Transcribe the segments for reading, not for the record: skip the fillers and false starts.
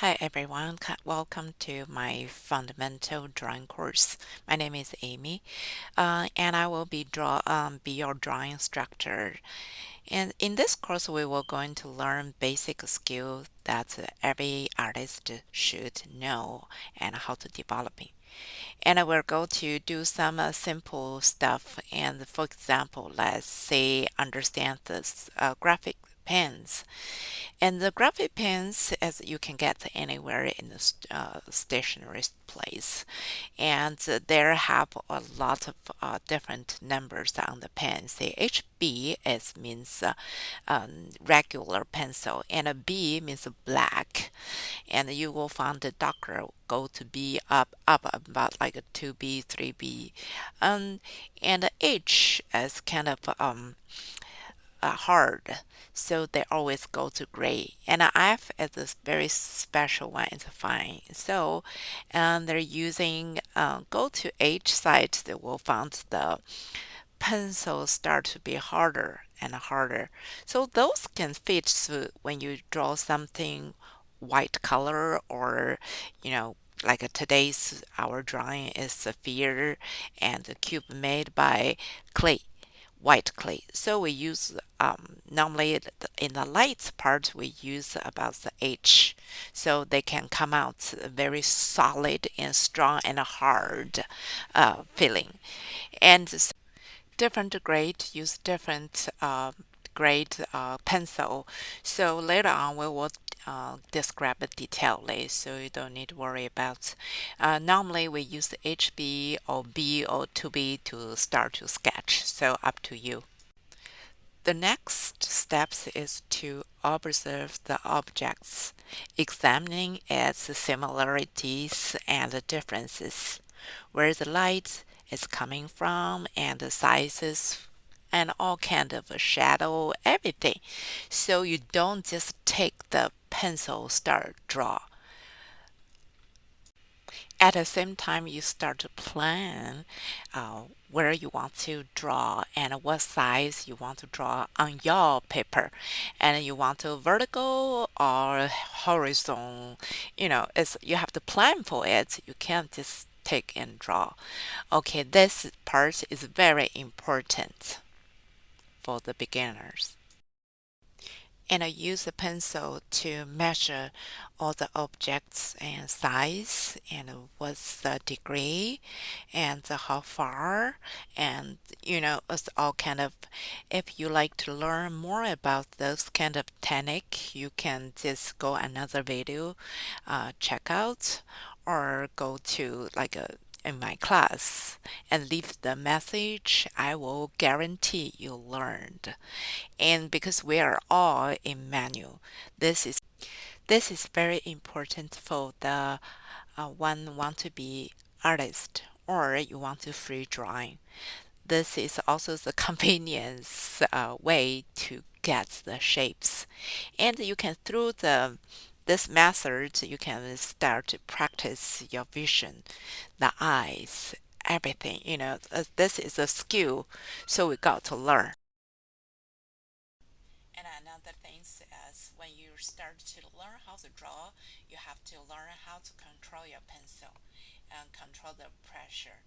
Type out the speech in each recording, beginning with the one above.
Hi everyone, welcome to my fundamental drawing course. My name is Amy, and I will be your drawing instructor. And in this course, we will going to learn basic skill that every artist should know and how to develop it. And I will go to do some simple stuff. And for example, let's say understand this graphic pens. And the graphic pens, as you can get anywhere in the stationery place, and there have a lot of different numbers on the pen. Say HB is means regular pencil, and a B means black, and you will find the darker go to B up about like a 2B, 3B, and the H is kind of hard, so they always go to gray. And F is a very special one, it's fine. So, and they're using go to H side, they will find the pencils start to be harder and harder. So those can fit when you draw something white color or like today's our drawing is sphere and the cube made by clay, white clay. So we use normally in the light part we use about the H, so they can come out very solid and strong and hard feeling. And different grade use different grade pencil. So later on we will describe it detailedly, so you don't need to worry about. Normally we use HB or B or 2B to start to sketch, so up to you. The next steps is to observe the objects, examining its similarities and differences, where the light is coming from and the sizes and all kind of a shadow, everything. So you don't just take the pencil, start draw. At the same time, you start to plan where you want to draw and what size you want to draw on your paper. And you want to vertical or horizontal. It's you have to plan for it. You can't just take and draw. Okay, this part is very important for the beginners. And I use a pencil to measure all the objects and size and what's the degree and how far, and it's all kind of, if you like to learn more about those kind of technique, you can just go another video, check out, or go to like a in my class and leave the message. I will guarantee you learned. And because we are all in manual, this is very important for the one want to be artist or you want to free drawing. This is also the convenience way to get the shapes, and you can through the this method you can start to practice your vision, the eyes, everything. This is a skill, so we got to learn. And another thing is when you start to learn how to draw, you have to learn how to control your pencil and control the pressure.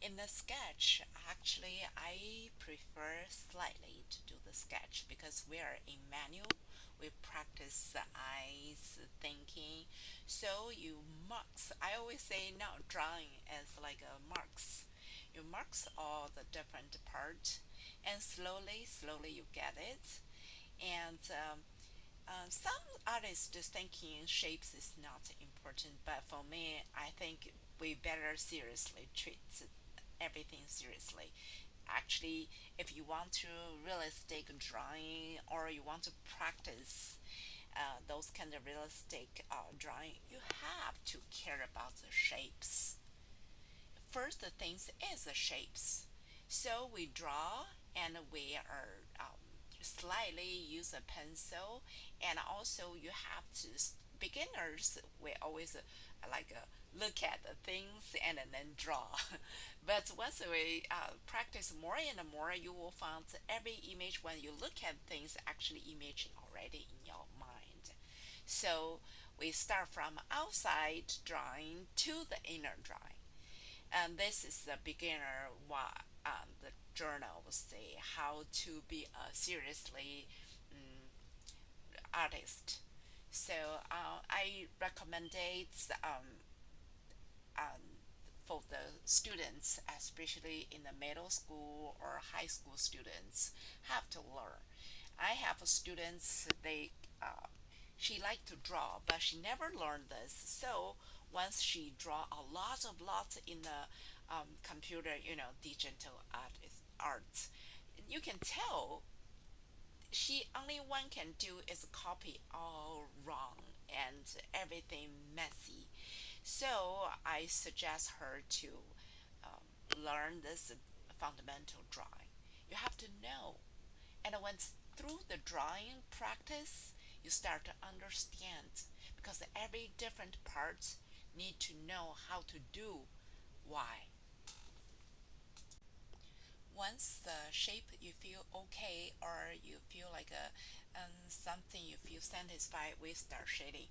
In the sketch, actually, I prefer slightly to do the sketch because we are in manual. We practice the eyes, thinking. So you marks. I always say now drawing is like a marks. You marks all the different part, and slowly you get it. And some artists just thinking shapes is not important, but for me, I think we better seriously treat everything seriously. Actually, if you want to realistic drawing or you want to practice those kind of realistic drawing, you have to care about the shapes. First, the things is the shapes. So we draw and we are slightly use a pencil, and also you have to beginners we always look at the things and then draw. But once we practice more and more, you will find every image when you look at things actually image already in your mind. So we start from outside drawing to the inner drawing. And this is the beginner what the journal will say how to be a seriously artist. So I recommend it um, for the students, especially in the middle school or high school students, have to learn. I have students she liked to draw, but she never learned this. So once she draw a lot of lots in the computer, digital arts, you can tell she only one can do is copy all wrong and everything messy. So I suggest her to learn this fundamental drawing. You have to know, and once through the drawing practice, you start to understand because every different part need to know how to do why. Once the shape you feel okay or you feel like something you feel satisfied, we start shading.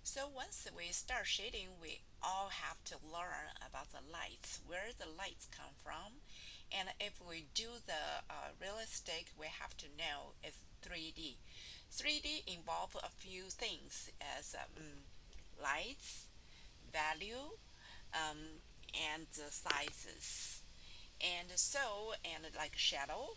So once we start shading, we all have to learn about the lights, where the lights come from. And if we do the realistic, we have to know it's 3D. 3D involve a few things as lights, value, um, and sizes and like shadow.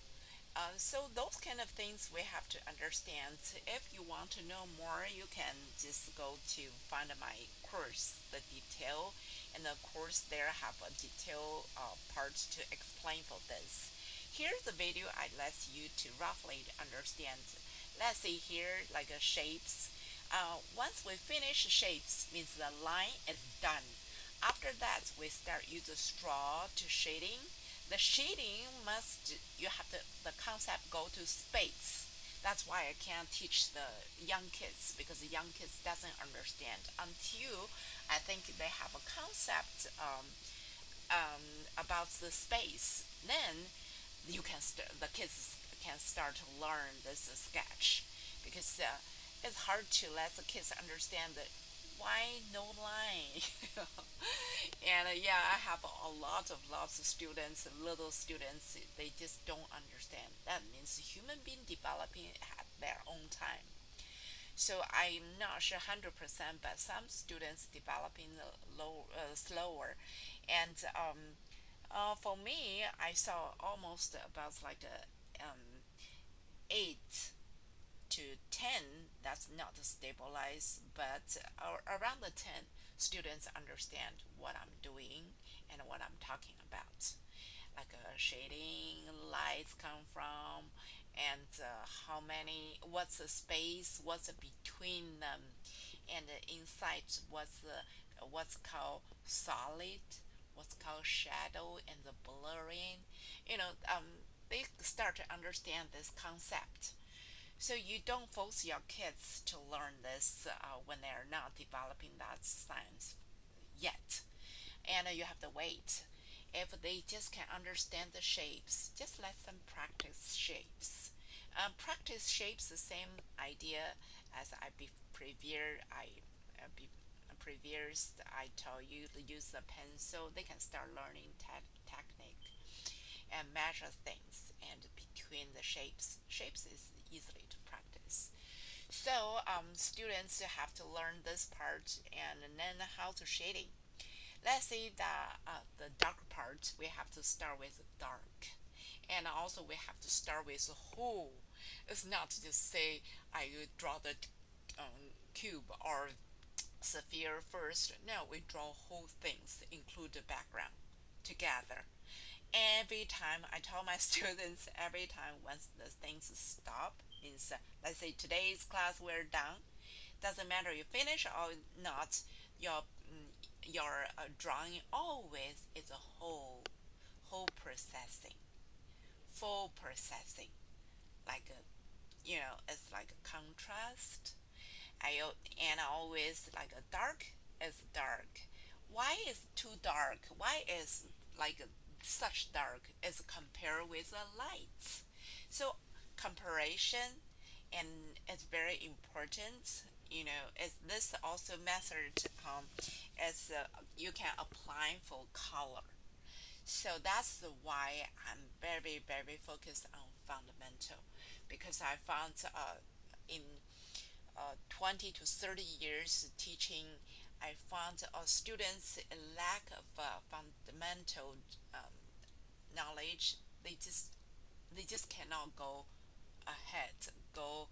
So those kind of things we have to understand. If you want to know more, you can just go to find my course, the detail, and the course there have a detail part to explain for this. Here's the video I let you to roughly understand. Let's see here like shapes. Once we finish shapes, means the line is done. After that, we start use the straw to shading. The shading must you have the concept go to space. That's why I can't teach the young kids because the young kids doesn't understand until I think they have a concept about the space. Then the kids can start to learn this sketch because it's hard to let the kids understand that why no line. And yeah, I have a lot of lots of students, little students, they just don't understand. That means human being developing at their own time. So I'm not sure 100%, but some students developing slower. And for me, I saw almost about like a 8 to 10, that's not stabilized, but around the 10, students understand what I'm doing and what I'm talking about. Like shading, lights come from, and how many, what's the space, what's between them, and inside what's called solid, what's called shadow, and the blurring. They start to understand this concept. So you don't force your kids to learn this when they're not developing that science yet, and you have to wait. If they just can understand the shapes, just let them practice shapes. Practice shapes the same idea as previous I told you to use the pencil. They can start learning technique and measure things and between the shapes is easily to practice. So students have to learn this part and then how to shading. Let's say that the dark part we have to start with dark, and also we have to start with whole. It's not just say I draw the cube or sphere first. No, we draw whole things, include the background together. Every time I tell my students, every time once the things stop, means let's say today's class we're done. Doesn't matter you finish or not, your your drawing always is a whole processing, full processing, like a it's like a contrast. And always like a dark is dark. Why is too dark? Why is like such dark is compared with the lights? So comparison and it's very important. is this also method as you can apply for color. So that's why I'm very, very focused on fundamental because I found in 20 to 30 years teaching, I found students a lack of fundamental um, knowledge. They just cannot go ahead, go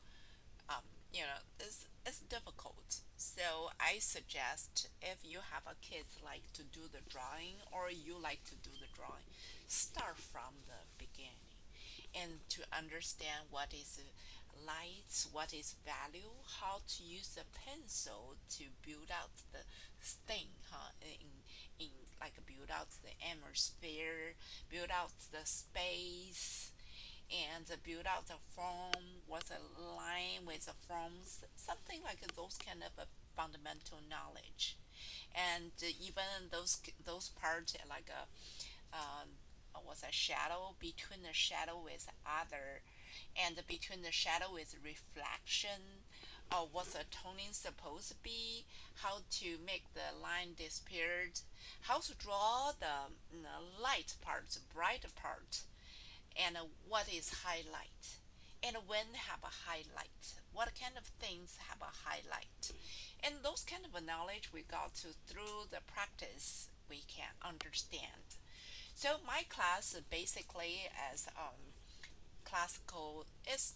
it's difficult. So I suggest if you have a kids like to do the drawing or you like to do the drawing, start from the beginning and to understand what is light, what is value, how to use the pencil to build out the thing, huh? In like build out the atmosphere, build out the space, and build out the form with a line with the forms, something like those kind of a fundamental knowledge. And even those parts like what's a shadow between the shadow with other, and between the shadow with reflection, or what's the toning supposed to be, how to make the line disappear, how to draw the light parts, bright part, and what is highlight, and when have a highlight, what kind of things have a highlight, and those kind of knowledge we got to through the practice we can understand. So my class basically as classical is,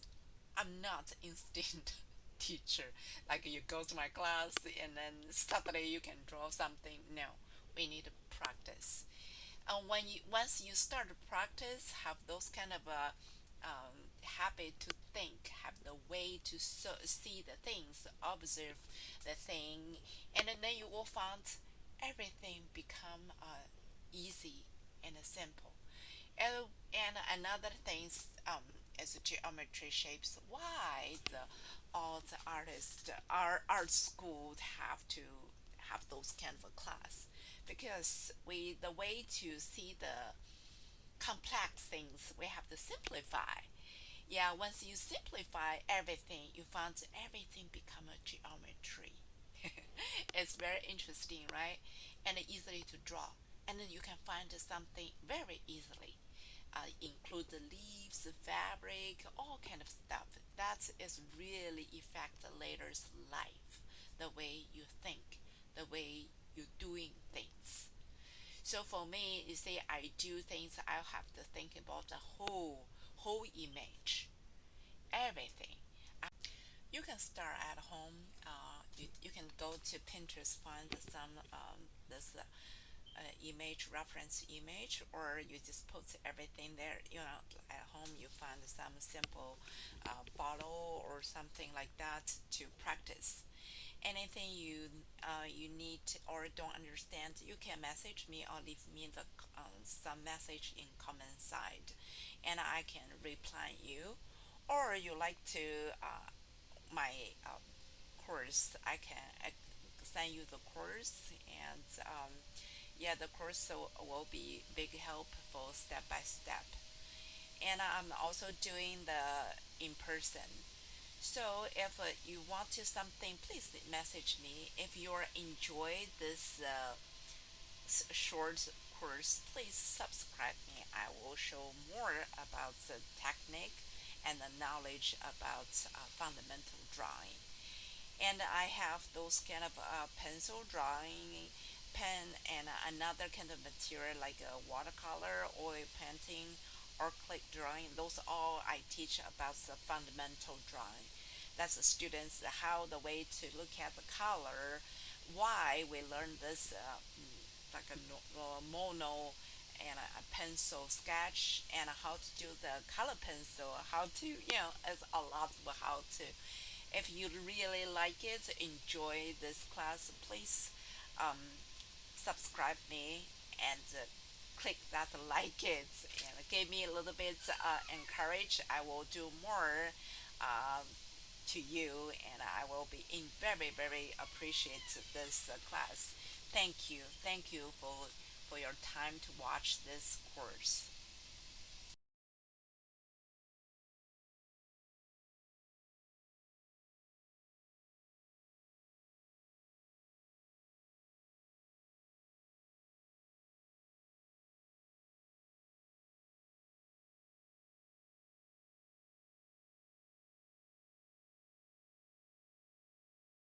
I'm not instant teacher like you go to my class and then suddenly you can draw something. No, we need to practice. And when you once you start to practice, have those kind of a habit to think, have the way to see the things, observe the thing, and then you will find everything become easy and simple. And another things is geometry shapes. Why all the artists, our art school have to have those kind of a class? Because we the way to see the complex things we have to simplify. Yeah, once you simplify everything, you find everything become a geometry. It's very interesting, right? And easily to draw. And then you can find something very easily. Include the leaves, the fabric, all kind of stuff. That is really affect the later's life, the way you think, the way you're doing things. So for me, you see, I do things. I have to think about the whole image, everything. You can start at home. You can go to Pinterest, find some this image reference image, or you just put everything there. At home you find some simple bottle or something like that to practice. Anything you need or don't understand, you can message me or leave me some message in comment side, and I can reply you. Or you like to my course, I can send you the course, and yeah, the course so will be big help for step by step. And I'm also doing the in person. So if you want to something, please message me. If you enjoy this short course, please subscribe me. I will show more about the technique and the knowledge about fundamental drawing. And I have those kind of pencil drawing, pen, and another kind of material like a watercolor, oil painting, or click drawing. Those all I teach about the fundamental drawing. That's the students how the way to look at the color, why we learn this like a mono and a pencil sketch, and how to do the color pencil, how to it's a lot of how to. If you really like it, enjoy this class, please um, subscribe me and click that like it and give me a little bit encourage. I will do more um, to you, and I will be in very, very appreciate this class. Thank you for your time to watch this course.